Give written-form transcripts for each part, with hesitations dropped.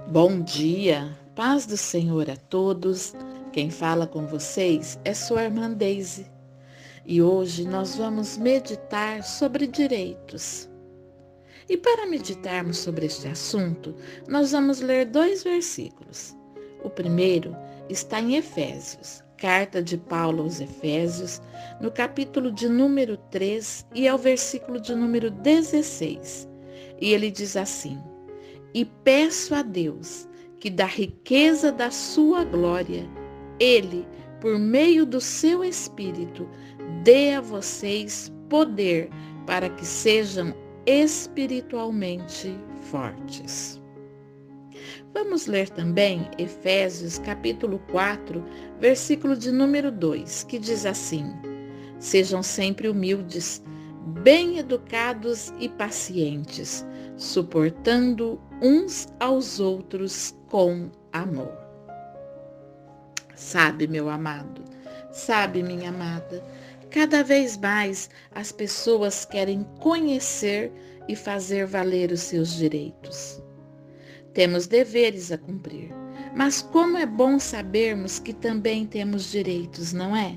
Bom dia, paz do Senhor a todos. Quem fala com vocês é sua irmã Deise. E hoje nós vamos meditar sobre direitos. E para meditarmos sobre este assunto, nós vamos ler 2 versículos. O primeiro está em Efésios, carta de Paulo aos Efésios, no capítulo de número 3 e ao versículo de número 16. E ele diz assim: E peço a Deus que da riqueza da sua glória, Ele, por meio do seu Espírito, dê a vocês poder para que sejam espiritualmente fortes. Vamos ler também Efésios capítulo 4, versículo de número 2, que diz assim: Sejam sempre humildes, bem educados e pacientes, suportando uns aos outros com amor. Sabe, meu amado, sabe, minha amada, cada vez mais as pessoas querem conhecer e fazer valer os seus direitos. Temos deveres a cumprir, mas como é bom sabermos que também temos direitos, não é?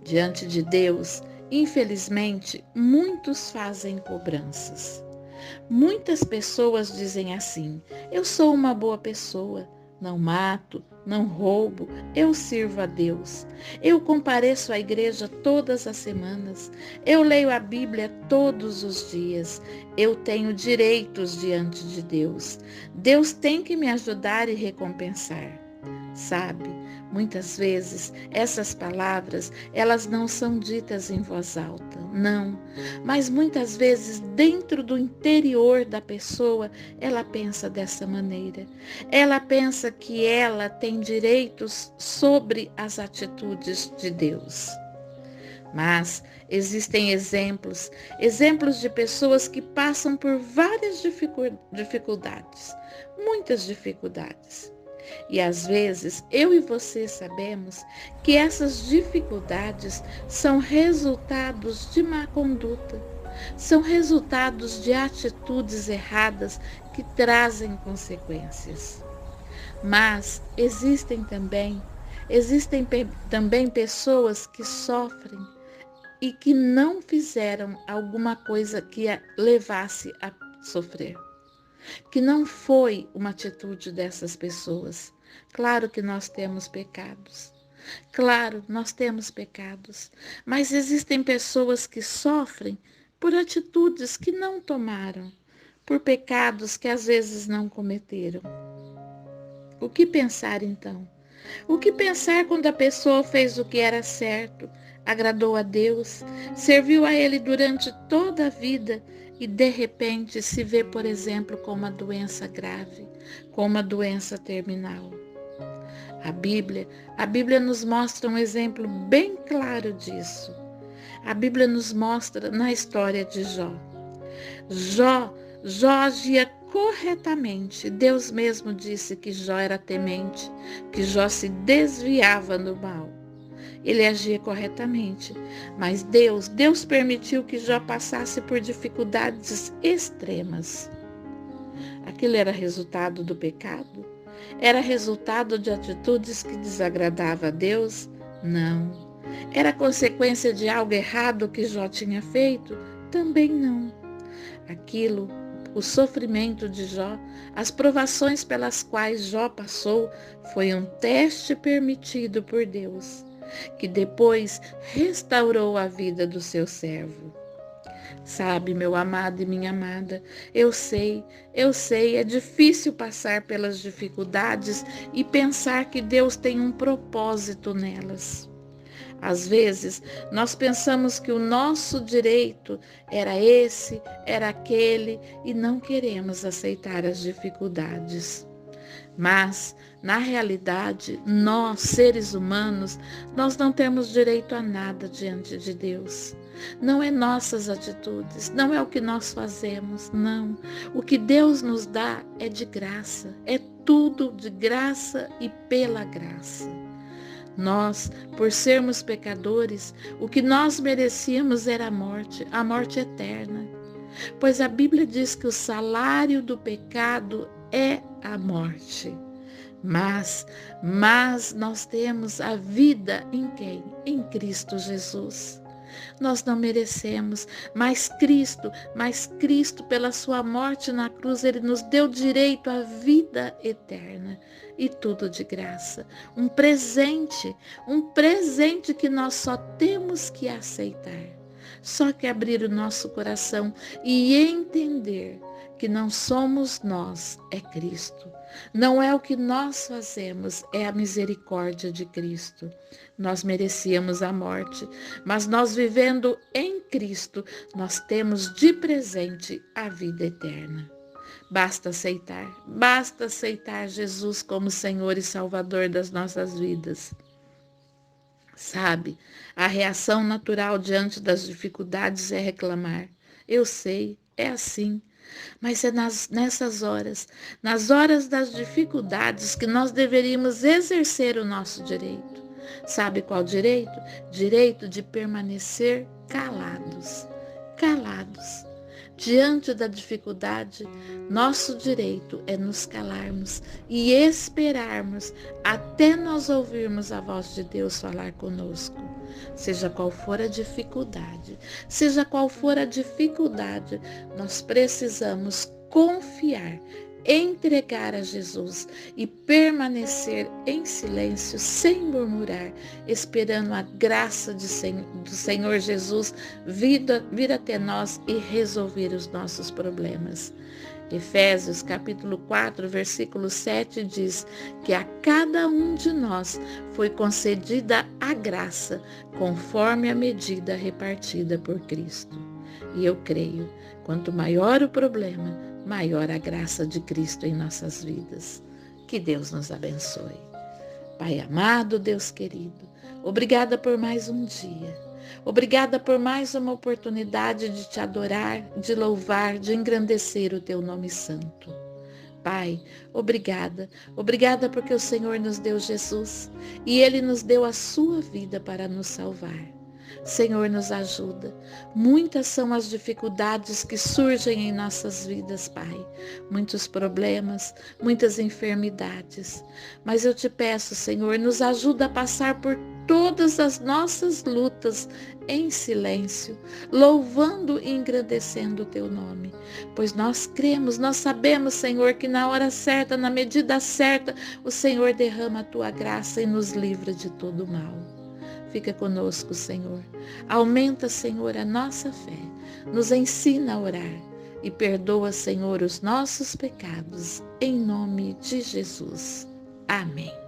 Diante de Deus, infelizmente, muitos fazem cobranças. Muitas pessoas dizem assim: eu sou uma boa pessoa, não mato, não roubo, eu sirvo a Deus. Eu compareço à igreja todas as semanas, eu leio a Bíblia todos os dias, eu tenho direitos diante de Deus. Deus tem que me ajudar e recompensar. Sabe, muitas vezes essas palavras, elas não são ditas em voz alta, não. Mas muitas vezes dentro do interior da pessoa, ela pensa dessa maneira. Ela pensa que ela tem direitos sobre as atitudes de Deus. Mas existem exemplos de pessoas que passam por várias dificuldades, muitas dificuldades. E às vezes eu e você sabemos que essas dificuldades são resultados de má conduta, são resultados de atitudes erradas que trazem consequências. Mas existem também pessoas que sofrem e que não fizeram alguma coisa que a levasse a sofrer. Que não foi uma atitude dessas pessoas. Claro que nós temos pecados. Claro, nós temos pecados. Mas existem pessoas que sofrem por atitudes que não tomaram, por pecados que às vezes não cometeram. O que pensar então? O que pensar quando a pessoa fez o que era certo, agradou a Deus, serviu a Ele durante toda a vida e de repente se vê, por exemplo, com uma doença grave, com uma doença terminal? A Bíblia nos mostra um exemplo bem claro disso. A Bíblia nos mostra na história de Jó. Jó agia corretamente. Deus mesmo disse que Jó era temente, que Jó se desviava do mal. Ele agia corretamente, mas Deus permitiu que Jó passasse por dificuldades extremas. Aquilo era resultado do pecado? Era resultado de atitudes que desagradavam a Deus? Não. Era consequência de algo errado que Jó tinha feito? Também não. O sofrimento de Jó, as provações pelas quais Jó passou, foi um teste permitido por Deus, que depois restaurou a vida do seu servo. Sabe, meu amado e minha amada, eu sei, é difícil passar pelas dificuldades e pensar que Deus tem um propósito nelas. Às vezes, nós pensamos que o nosso direito era esse, era aquele, e não queremos aceitar as dificuldades. Mas, na realidade, nós, seres humanos, nós não temos direito a nada diante de Deus. Não é nossas atitudes, não é o que nós fazemos, não. O que Deus nos dá é de graça, é tudo de graça e pela graça. Nós, por sermos pecadores, o que nós merecíamos era a morte eterna. Pois a Bíblia diz que o salário do pecado é a morte. Mas nós temos a vida em quem? Em Cristo Jesus. Nós não merecemos, mas Cristo, pela sua morte na cruz, Ele nos deu direito à vida eterna. E tudo de graça. Um presente que nós só temos que aceitar. Só que abrir o nosso coração e entender que não somos nós, é Cristo. Não é o que nós fazemos, é a misericórdia de Cristo. Nós merecíamos a morte, mas nós vivendo em Cristo, nós temos de presente a vida eterna. Basta aceitar Jesus como Senhor e Salvador das nossas vidas. Sabe, a reação natural diante das dificuldades é reclamar. Eu sei, é assim. Mas é nessas horas, nas horas das dificuldades, que nós deveríamos exercer o nosso direito. Sabe qual direito? Direito de permanecer calados. Calados. Diante da dificuldade, nosso direito é nos calarmos e esperarmos até nós ouvirmos a voz de Deus falar conosco. Seja qual for a dificuldade, nós precisamos confiar, entregar a Jesus e permanecer em silêncio, sem murmurar, esperando a graça do Senhor Jesus vir até nós e resolver os nossos problemas. Efésios capítulo 4, versículo 7 diz que a cada um de nós foi concedida a graça conforme a medida repartida por Cristo. E eu creio, quanto maior o problema, maior a graça de Cristo em nossas vidas. Que Deus nos abençoe. Pai amado, Deus querido, obrigada por mais um dia. Obrigada por mais uma oportunidade de te adorar, de louvar, de engrandecer o teu nome santo. Pai, obrigada. Obrigada porque o Senhor nos deu Jesus e Ele nos deu a sua vida para nos salvar. Senhor, nos ajuda. Muitas são as dificuldades que surgem em nossas vidas, Pai. Muitos problemas, muitas enfermidades. Mas eu te peço, Senhor, nos ajuda a passar por todas as nossas lutas em silêncio, louvando e engrandecendo o teu nome. Pois nós cremos, nós sabemos, Senhor, que na hora certa, na medida certa, o Senhor derrama a tua graça e nos livra de todo mal. Fica conosco, Senhor. Aumenta, Senhor, a nossa fé. Nos ensina a orar. E perdoa, Senhor, os nossos pecados. Em nome de Jesus. Amém.